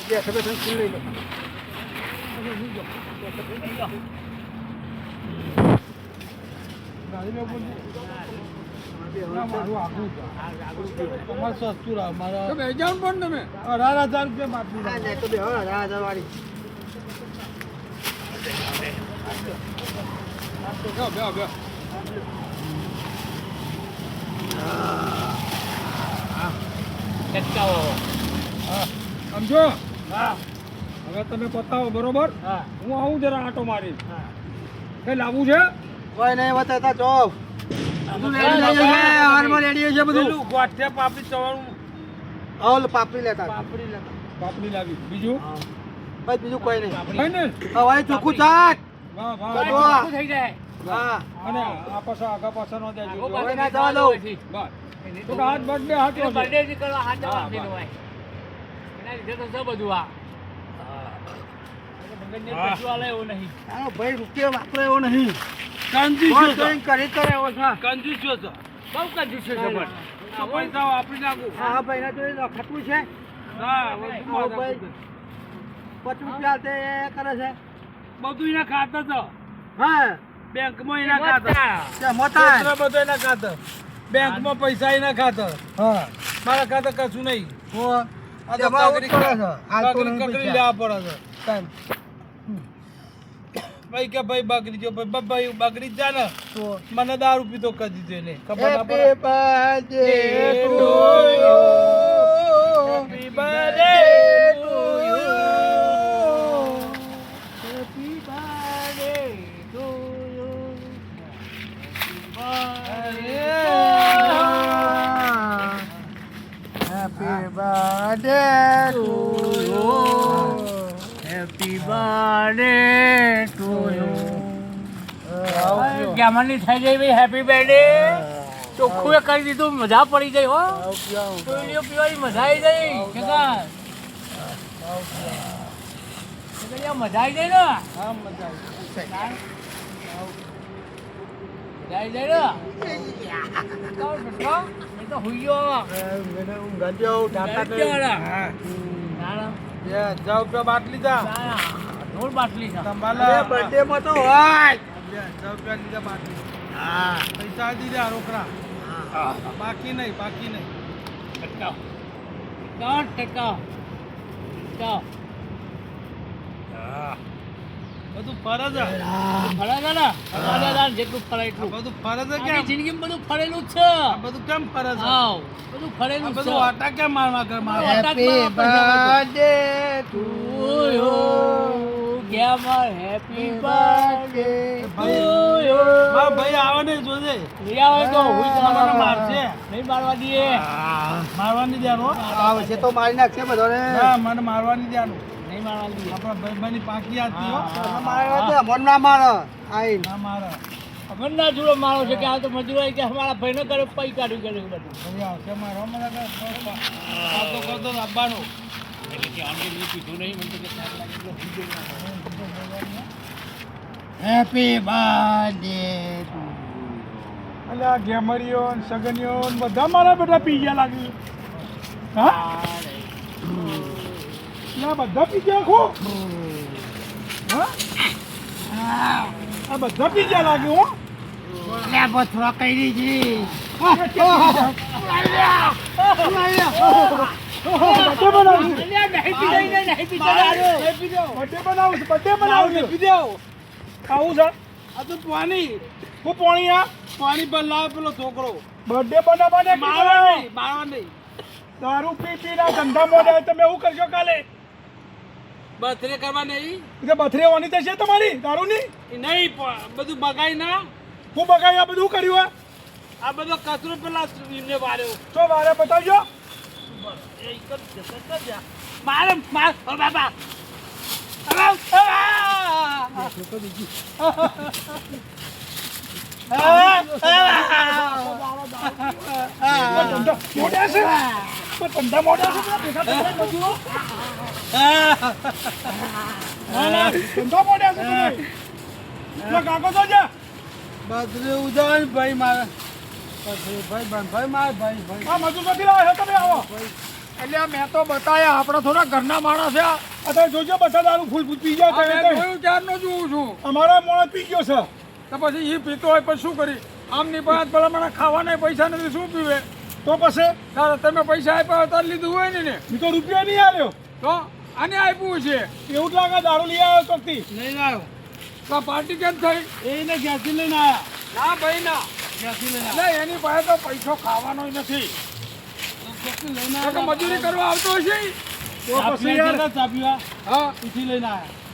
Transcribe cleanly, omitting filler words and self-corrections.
બેઠો બેઠો સ્કૂલ લઈ લો ગાડી લો બોલ મારું આગળ તમારે સસ્તું રાહ મારા તમે જાવ પણ તમે 18,000 રૂપિયા માપી હા તો બે 18,000 વાળી બે સમજો હા હવે તમે બતાવો બરોબર હા હું આવું જરા આટો મારી કઈ લાવવું છે કોઈ નહીં બતાતા ચોપ રેડી છે બધું ગોઠિયા પાપડી ચવાણું ઓલ પાપડી લેતા પાપડી લાવી બીજું બસ બીજું કોઈ નહીં કઈ નહીં હવે ચોખ્ખું ચાટ વાહ વાહ થઈ જાય હા અને આ પાછા આગા પાછા નો દેજો કોઈ ના જવા દો બસ તો હાથ બર્થડે હાથ બર્થડે થી કરવા હાથ જવા દેનો હોય એના લીધે તો સબ બધું આ મંગળને પૈસા આલે એવો નહીં આ ભાઈ રૂપિયા વાપરે એવો નહીં કંજૂસ છો કરી કરે એવો છે કંજૂસ છો બહુ કંજૂસ છે જબર પૈસા વાપરી નાખું હા ભાઈ ના જોઈ ખટવું છે હા ભાઈ 50 રૂપિયા તે કરે છે બધું એના ખાતા તો હા બેંકમાં એના ખાતા કે મોટા બધું એના ખાતા બેંકમાં પૈસા એના ખાતા હા મારા ખાતા કશું નહીં હો આ તો કાગરી કરે છે આ તો કકરી લેવા પડે છે ટાઈમ ભાઈ કે ભાઈ બગડી જો ભાઈ બગડી જા ને તો મને દારૂ પીતો કરી દીધો એને ખબર ના પડે happy birthday to you happy birthday to you happy birthday to you happy birthday to you happy birthday to you કેમની થઈ ગઈ ભાઈ હેપી બર્થડે ચોખ્ખું એ કરી દીધું મજા પડી જાય હો ટોલીઓ પીવાની મજા આવી જાય કેકા મજા આવી જાય ને હા મજા આવી જાય ને તો હુઈયો મને ઊંઘ ગયો ટાટા જાવ તો બાટલી જા ઢોળ બાટલી છે તમારા બર્થડે માં તો હોય જાવ તો લીધા બાટલી હા પૈસા દીધા રોકડા હા બાકી નહીં ટકા બધું ફરજ ને જેટલું ફરે એટલું બધું ફરજ કે જિંદગીમાં બધું ફરેલું જ છે બધું કેમ ફરજ બધું ફરેલું છે બધું આટા કેમ મારવા હેપી બર્થડે ટુ યુ કેમર હેપી બર્થડે ટુ યુ ભાઈ આવે ને જોજે લઈ આવે તો હું તમારે મારશે નહીં મારવા દઈએ મારવાની દેવાનો આવે છે તો મારી નાખશે બધાને હા મને મારવાની દેવાનું નહીં મારવા દઈએ આપણા ભાઈબંધની પાકી આતી હો મારવા દે મન ના મારે આઈ ના મારે મન ના જોડો મારો છે કે આ તો મજૂરાઈ કે અમારા ભાઈનો કરે પૈ કાઢ્યું બધું ભઈ આવશે મારો મને આ તો કરતો લાવવાનો એટલે કે આંગે ની પીધું નહીં મને તો કે સાહેબ લાગી હેપી બર્થડે ટુ અલ્યા ગેમરીઓ સગનીઓ બધા મારા બેટા પી ગયા લાગી હા ના બધા પી ગયા ખો હા આ બધા પી ગયા લાગે હો લે બથરા કરી જી પાણી પર લાવે પેલો છોકરો બર્થડે બનાવવાને મારવા નહીં દારૂ પી ધંધા મોડા તમે એવું કરશો કાલે બર્થડે કરવા નહીં બર્થડે હોવાની થશે તમારી દારૂ ની નહીં બધું બગાઈ ના હું બગાઈ આ બધું કર્યું આ બધો કચરો પેલા એમને વાર્યો તો વારે બતાવજો મારે બાબા ધંધા મોટા કાકો તો છે બદલે ઉજાન ભાઈ મારે ભાઈ મારે ભાઈ મજૂર નથી લાવે તમે આવો એટલે મેં તો બતાયા આપણે થોડા ઘરના માણસ છે અત્યારે જોજો બધા દારૂ ફૂલ પી ગયા મેં તમે જોયું ક્યારનો જોઉં છું અમારા મોણા પી ગયો છે તો પછી એ પીતો હોય પછી શું કરી આમની પાસે પેલા મને ખાવાના પૈસા નથી શું પીવે તો પછી તારે તમે પૈસા આપ્યા તાર લીધું હોય ને ઈ તો રૂપિયા નહીં આવ્યો તો આને આપ્યું છે એવું જ લાગે દારૂ લઈ આવ્યો ચોકથી લઈને આવ્યો તો પાર્ટી કેમ થઈ એને ઘેરથી લઈને આવ્યા ના ભાઈ ના ઘેરથી લઈને એટલે એની પાસે તો પૈસો ખાવાનો નથી લઈને તો કે મજૂરી કરવા આવતો હશે તો પછી યાર ચા પીવા હા પીથી લઈને આવ્યા